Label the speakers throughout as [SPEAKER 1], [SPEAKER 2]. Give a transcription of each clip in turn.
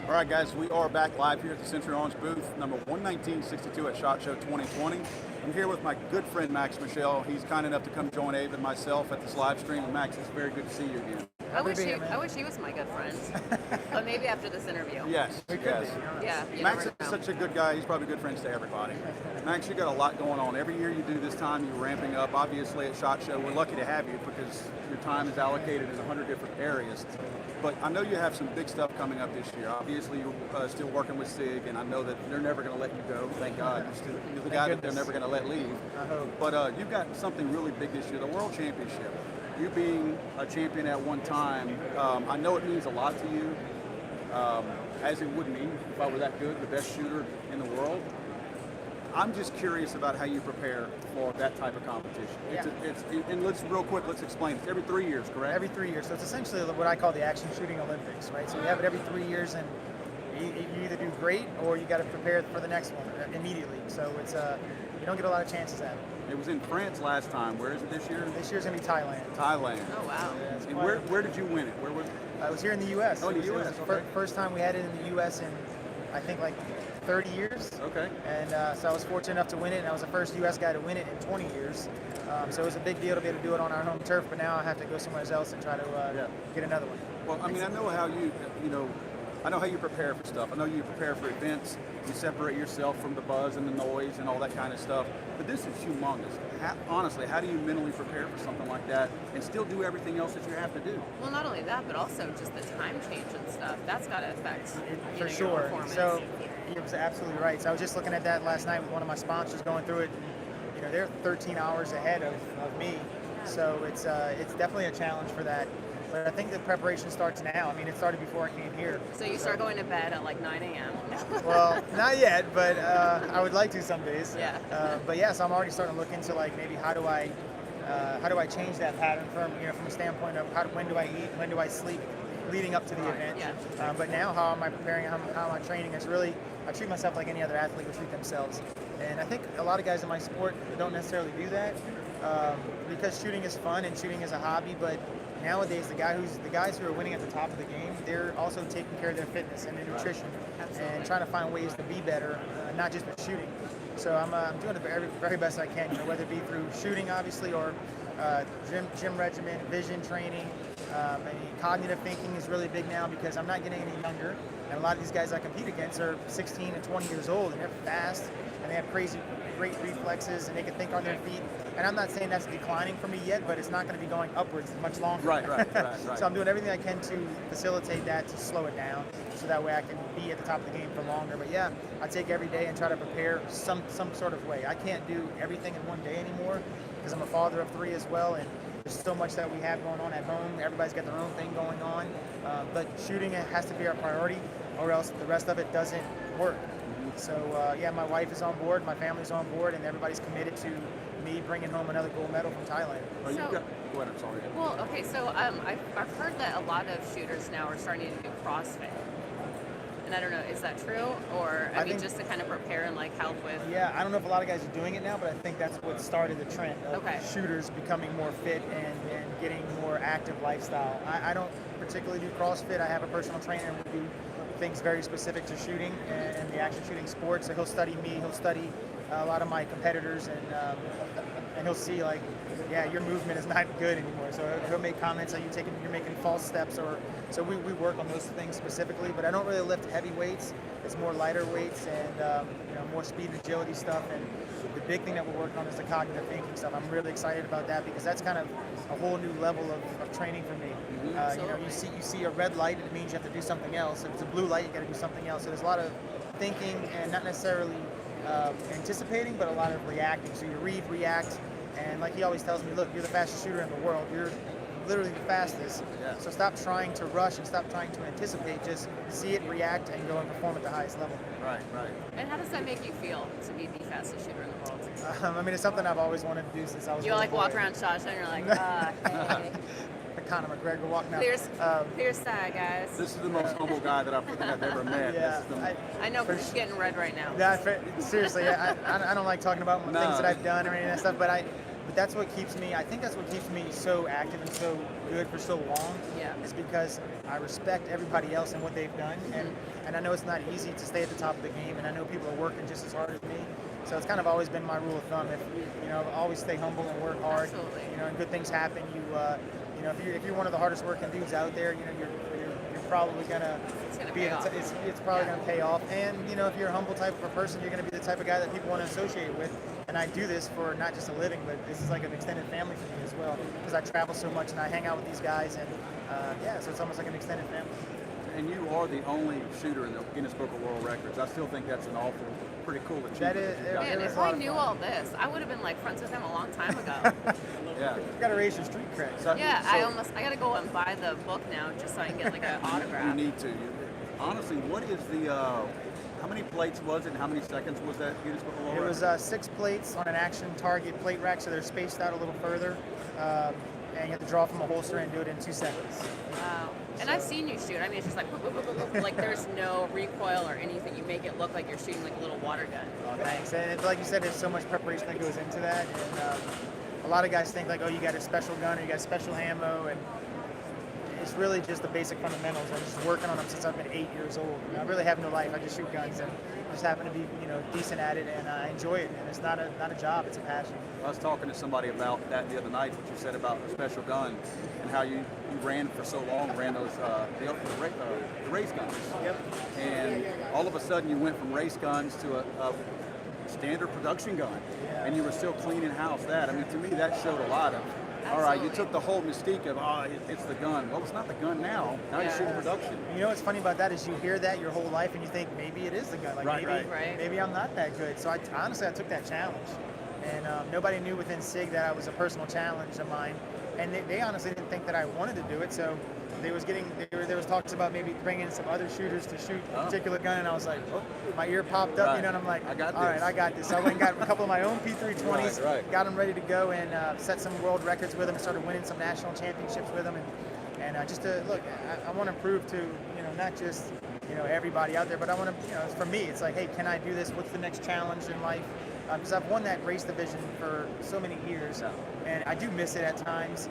[SPEAKER 1] All right, guys, we are back live here at the Century Orange booth, number 11962 at SHOT Show 2020. I'm here with my good friend Max Michel. He's kind enough to come join Abe and myself at this live stream. And Max, it's very good to see you again.
[SPEAKER 2] I wish he was my good friend. But maybe after this interview.
[SPEAKER 1] Yes, yes.
[SPEAKER 2] Yeah, you
[SPEAKER 1] Max
[SPEAKER 2] never
[SPEAKER 1] is
[SPEAKER 2] know.
[SPEAKER 1] such a good guy. He's probably good friends to everybody. Max, you got a lot going on. Every year you do this time, you're ramping up. Obviously at SHOT Show, we're lucky to have you because your time is allocated in 100 different areas. But I know you have some big stuff coming up this year. Obviously, you're still working with SIG, and I know that they're never going to let you go. Thank God. You're the guy that they're never going to let leave.
[SPEAKER 3] I hope.
[SPEAKER 1] But you've got something really big this year, the World Championship. You being a champion at one time, I know it means a lot to you, as it would mean if I were that good, the best shooter in the world. I'm just curious about how you prepare for that type of competition.
[SPEAKER 3] Yeah.
[SPEAKER 1] And let's explain. It's every 3 years, correct?
[SPEAKER 3] Every 3 years. So it's essentially what I call the action shooting Olympics, right? So we have it every 3 years, and you either do great or you got to prepare for the next one immediately. So it's you don't get a lot of chances at it.
[SPEAKER 1] It was in France last time. Where is it this year?
[SPEAKER 3] This year's gonna be Thailand.
[SPEAKER 1] Thailand.
[SPEAKER 2] Oh, wow.
[SPEAKER 3] Yeah, it's
[SPEAKER 1] And
[SPEAKER 3] quite-
[SPEAKER 1] where did you win it? Where was?
[SPEAKER 3] I was here in the U.S.
[SPEAKER 1] Oh, in the
[SPEAKER 3] It was
[SPEAKER 1] US,
[SPEAKER 3] the
[SPEAKER 1] okay.
[SPEAKER 3] first time we had it in the U.S. in, I think, like 30 years.
[SPEAKER 1] Okay.
[SPEAKER 3] And so I was fortunate enough to win it, and I was the first U.S. guy to win it in 20 years. So it was a big deal to be able to do it on our home turf, but now I have to go somewhere else and try to get another one.
[SPEAKER 1] Well, I mean, I know how I know how you prepare for stuff. I know you prepare for events. You separate yourself from the buzz and the noise and all that kind of stuff. But this is humongous. Honestly, how do you mentally prepare for something like that and still do everything else that you have to do?
[SPEAKER 2] Well, not only that, but also just the time change and stuff. That's got to affect
[SPEAKER 3] For
[SPEAKER 2] your
[SPEAKER 3] sure.
[SPEAKER 2] performance.
[SPEAKER 3] So it was absolutely right. So I was just looking at that last night with one of my sponsors going through it. They're 13 hours ahead of me. So it's definitely a challenge for that. But I think the preparation starts now. I mean, it started before I came here.
[SPEAKER 2] So you start going to bed at like 9 a.m.
[SPEAKER 3] Well, not yet, but I would like to some days.
[SPEAKER 2] Yeah.
[SPEAKER 3] But yes, I'm already starting to look into like maybe how do I change that pattern from a standpoint of when do I eat, when do I sleep, leading up to the event.
[SPEAKER 2] Yeah.
[SPEAKER 3] But now, how am I preparing? How am I training? Is really I treat myself like any other athlete would treat themselves. And I think a lot of guys in my sport don't necessarily do that because shooting is fun and shooting is a hobby, but nowadays, the guys who are winning at the top of the game, they're also taking care of their fitness and their nutrition,
[SPEAKER 2] Absolutely.
[SPEAKER 3] and trying to find ways to be better, not just with shooting. So I'm doing the very best I can, whether it be through shooting, obviously, or gym regimen, vision training. And cognitive thinking is really big now because I'm not getting any younger, and a lot of these guys I compete against are 16 and 20 years old, and they're fast, and they have great reflexes, and they can think on their feet. And I'm not saying that's declining for me yet, but it's not going to be going upwards much longer.
[SPEAKER 1] Right.
[SPEAKER 3] So I'm doing everything I can to facilitate that, to slow it down, so that way I can be at the top of the game for longer. But yeah, I take every day and try to prepare some sort of way. I can't do everything in one day anymore because I'm a father of 3 as well, and there's so much that we have going on at home. Everybody's got their own thing going on, but shooting has to be our priority, or else the rest of it doesn't work. So yeah, my wife is on board, my family's on board, and everybody's committed to me bringing home another gold medal from Thailand.
[SPEAKER 1] Go ahead, I'm sorry.
[SPEAKER 2] Well, okay, so I've heard that a lot of shooters now are starting to do CrossFit. And I don't know, is that true? Or, I mean, just to kind of prepare and like help with...
[SPEAKER 3] Yeah, I don't know if a lot of guys are doing it now, but I think that's what started the trend of shooters becoming more fit and getting more active lifestyle. I don't particularly do CrossFit. I have a personal trainer who do things very specific to shooting and the action shooting sport. So he'll study me, he'll study a lot of my competitors, and he'll see like, yeah, your movement is not good anymore. So he'll make comments like you're making false steps, or so we work on those things specifically. But I don't really lift heavy weights. It's more lighter weights and more speed and agility stuff. And the big thing that we're working on is the cognitive thinking stuff. I'm really excited about that because that's kind of a whole new level of training for me. You see a red light, it means you have to do something else. If it's a blue light, you got to do something else. So there's a lot of thinking and not necessarily anticipating, but a lot of reacting. So you react, and like he always tells me, look, you're the fastest shooter in the world. You're literally the fastest.
[SPEAKER 1] Yeah.
[SPEAKER 3] So stop trying to rush and stop trying to anticipate. Just see it, react, and go and perform at the highest level.
[SPEAKER 1] Right.
[SPEAKER 2] And how does that make you feel to be the fastest shooter in the world?
[SPEAKER 3] I mean, it's something I've always wanted to do since I was.
[SPEAKER 2] You like walk around SHOT Show and you're like, hey.
[SPEAKER 3] Conor McGregor walking out.
[SPEAKER 2] Here's that, guys.
[SPEAKER 1] This is the most humble guy that I've ever met.
[SPEAKER 3] Yeah,
[SPEAKER 2] I know, but he's getting red right now.
[SPEAKER 3] Yeah, seriously, I don't like talking about things that I've done or any of that stuff, but But that's what keeps me, I think that's what keeps me so active and so good for so long.
[SPEAKER 2] Yeah.
[SPEAKER 3] Is because I respect everybody else and what they've done. And I know it's not easy to stay at the top of the game, and I know people are working just as hard as me. So it's kind of always been my rule of thumb. If always stay humble and work hard.
[SPEAKER 2] Absolutely.
[SPEAKER 3] And good things happen. If you're one of the hardest working dudes out there, you're probably gonna
[SPEAKER 2] pay off.
[SPEAKER 3] It's probably gonna pay off. And if you're a humble type of a person, you're gonna be the type of guy that people want to associate with. And I do this for not just a living, but this is like an extended family for me as well, because I travel so much and I hang out with these guys, and so it's almost like an extended family.
[SPEAKER 1] And you are the only shooter in the Guinness Book of World Records. I still think that's an pretty cool achievement.
[SPEAKER 3] That is.
[SPEAKER 2] Man, if I knew all this, I would have been like friends with him a long time ago.
[SPEAKER 1] Yeah.
[SPEAKER 3] You gotta raise your street cred.
[SPEAKER 2] I gotta go and buy the book now just so I can get like an autograph.
[SPEAKER 1] You need to. Honestly, what is the? How many plates was it? And how many seconds was that Guinness Book of World
[SPEAKER 3] It
[SPEAKER 1] Records?
[SPEAKER 3] was 6 plates on an action target plate rack, so they're spaced out a little further. And you have to draw from a holster and do it in 2 seconds.
[SPEAKER 2] Wow. And I've seen you shoot. I mean, it's just like, like there's no recoil or anything. You make it look like you're shooting like a little water gun.
[SPEAKER 3] Oh, thanks. And like you said, there's so much preparation that goes into that. And a lot of guys think like, oh, you got a special gun or you got special ammo, and it's really just the basic fundamentals. I'm just working on them since I've been 8 years old. I really have no life. I just shoot guns and just happen to be decent at it, and I enjoy it. And it's not a job. It's a passion.
[SPEAKER 1] I was talking to somebody about that the other night, what you said about the special gun and how you ran for so long, ran those the race guns.
[SPEAKER 3] Yep.
[SPEAKER 1] And all of a sudden you went from race guns to a standard production gun, and you were still cleaning house. That, I mean, to me, that showed a lot of. All right, you took the whole mystique of, it's the gun. Well, it's not the gun now. Now you're shooting production.
[SPEAKER 3] You know what's funny about that is you hear that your whole life and you think maybe it is the gun. Like maybe I'm not that good. So honestly, I took that challenge. And nobody knew within SIG that I was a personal challenge of mine. And they honestly didn't think that I wanted to do it. So there was talks about maybe bringing some other shooters to shoot a particular gun, and I was like, oh, my ear popped up, and I'm like,
[SPEAKER 1] I got
[SPEAKER 3] all right, I got this. So I went and got a couple of my own P320s, got them ready to go, and set some world records with them, and started winning some national championships with them, and just to look, I want to prove to not just everybody out there, but I want to for me, it's like, hey, can I do this? What's the next challenge in life? Because I've won that race division for so many years, and I do miss it at times.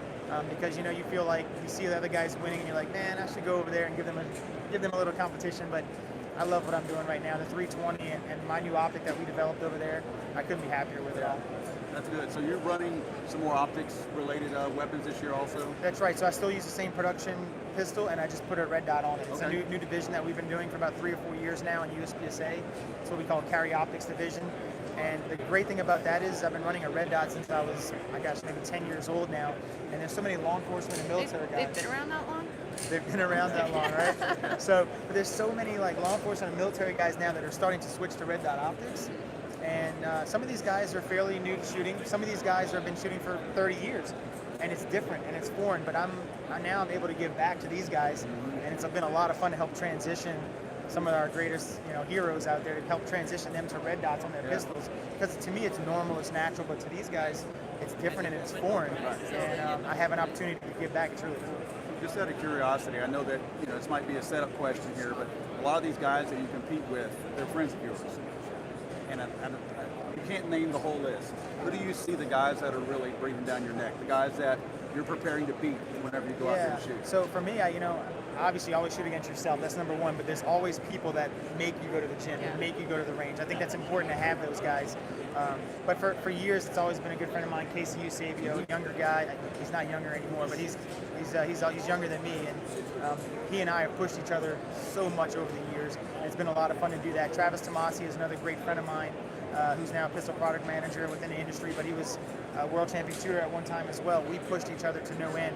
[SPEAKER 3] Because you feel like you see the other guys winning and you're like, man, I should go over there and give them a little competition. But I love what I'm doing right now. The 320 and my new optic that we developed over there, I couldn't be happier with it all.
[SPEAKER 1] That's good. So you're running some more optics related weapons this year also?
[SPEAKER 3] That's right. So I still use the same production pistol, and I just put a red dot on it. It's
[SPEAKER 1] Okay.
[SPEAKER 3] a new division that we've been doing for about 3 or 4 years now in USPSA. It's what we call Carry Optics Division. And the great thing about that is I've been running a red dot since I was, maybe 10 years old now. And there's so many law enforcement and military guys.
[SPEAKER 2] They've been around that long?
[SPEAKER 3] They've been around that long, right? So but there's so many like law enforcement and military guys now that are starting to switch to red dot optics. And some of these guys are fairly new to shooting. Some of these guys have been shooting for 30 years. And it's different and it's foreign. But I'm able to give back to these guys. And it's been a lot of fun to help transition some of our greatest heroes out there, to help transition them to red dots on their pistols. Because to me it's normal, it's natural, but to these guys it's different and it's foreign. And I have an opportunity to give back. It's really cool.
[SPEAKER 1] Just out of curiosity, I know that this might be a setup question here, but a lot of these guys that you compete with, they're friends of yours. And you can't name the whole list. Who do you see the guys that are really breathing down your neck? The guys that you're preparing to beat whenever you go out there to shoot?
[SPEAKER 3] So for me, obviously always shoot against yourself. That's number one. But there's always people that make you go to the gym, and make you go to the range. I think that's important to have those guys. But for years, it's always been a good friend of mine, Casey Eusebio, a younger guy. He's not younger anymore, but he's younger than me, and he and I have pushed each other so much over the years. And it's been a lot of fun to do that. Travis Tomasi is another great friend of mine, who's now a pistol product manager within the industry, but he was a world champion shooter at one time as well. We pushed each other to no end.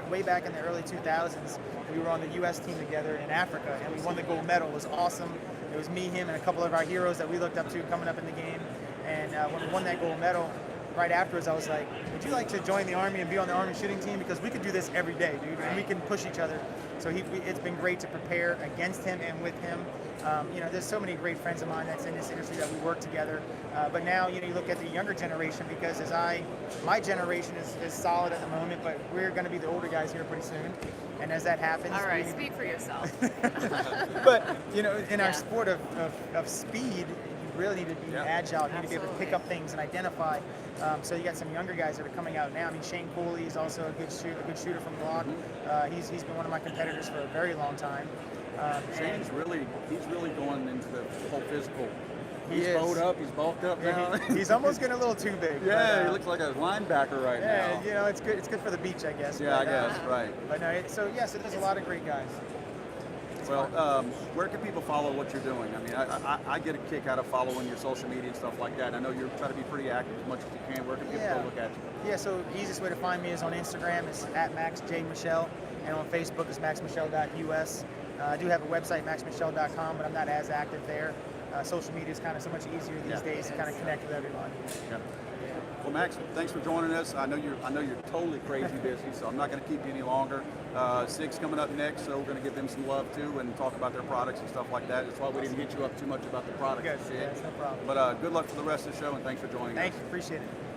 [SPEAKER 3] Way back in the early 2000s, we were on the U.S. team together in Africa, and we won the gold medal. It was awesome. It was me, him, and a couple of our heroes that we looked up to coming up in the game. And when we won that gold medal, right afterwards, I was like, would you like to join the Army and be on the Army shooting team? Because we could do this every day, dude, and we can push each other. So it's been great to prepare against him and with him. There's so many great friends of mine that's in this industry that we work together. But now, you look at the younger generation, because my generation is solid at the moment, but we're going to be the older guys here pretty soon. And as that happens,
[SPEAKER 2] all right, speak for yourself.
[SPEAKER 3] But in our sport of speed, really need to be agile. You need to be able to pick up things and identify. So you got some younger guys that are coming out now. I mean, Shane Cooley is also a good shooter from block. He's been one of my competitors for a very long time.
[SPEAKER 1] Shane's really going into the whole physical.
[SPEAKER 3] He's
[SPEAKER 1] bowed up. He's bulked up now.
[SPEAKER 3] He's almost getting a little too big.
[SPEAKER 1] Yeah, he looks like a linebacker right now.
[SPEAKER 3] Yeah, you know, it's good. It's good for the beach, I guess.
[SPEAKER 1] Yeah, I guess, right.
[SPEAKER 3] But no, so there's a lot of great guys.
[SPEAKER 1] Well, where can people follow what you're doing? I mean, I get a kick out of following your social media and stuff like that. I know you're trying to be pretty active as much as you can. Where can people go look at you?
[SPEAKER 3] Yeah, so the easiest way to find me is on Instagram. It's at MaxJMichel, and on Facebook it's maxmichel.us. I do have a website, maxmichel.com, but I'm not as active there. Social media is kind of so much easier these days to kind of connect with everyone.
[SPEAKER 1] Yeah. Well, Max, thanks for joining us. I know you're totally crazy busy, so I'm not going to keep you any longer. SIG's coming up next, so we're going to give them some love too and talk about their products and stuff like that. That's why we didn't hit you up too much about the products.
[SPEAKER 3] Good. Yeah, no problem.
[SPEAKER 1] But good luck for the rest of the show, and thanks for joining us.
[SPEAKER 3] Thank you. Appreciate it.